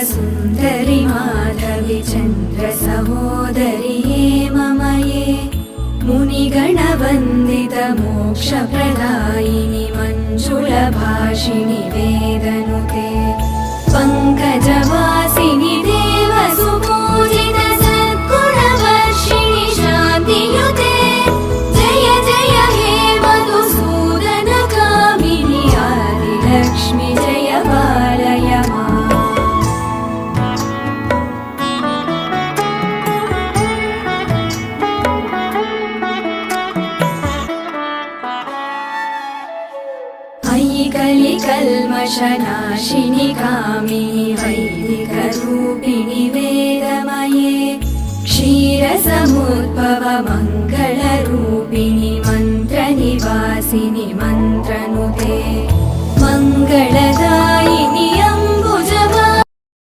सुन्दरि माधवि चन्द्र सहोदरि हेममये मुनिगणवन्दित मोक्षप्रदायिनि मञ्जुलभाषिणि वेदनुते पङ्कजवासिनि देवसुपूजित सद्गुणवर्षिणि शान्तियुते जय जय हे मधुसूदन कामिनि आदिलक्ष्मि जय पालय माम्। अयि कलिकल्मषनाशिनि कामिनि वैदिकरूपिणि वेदमये क्षीरसमुद्भव मङ्गलरूपिणि मन्त्रनिवासिनि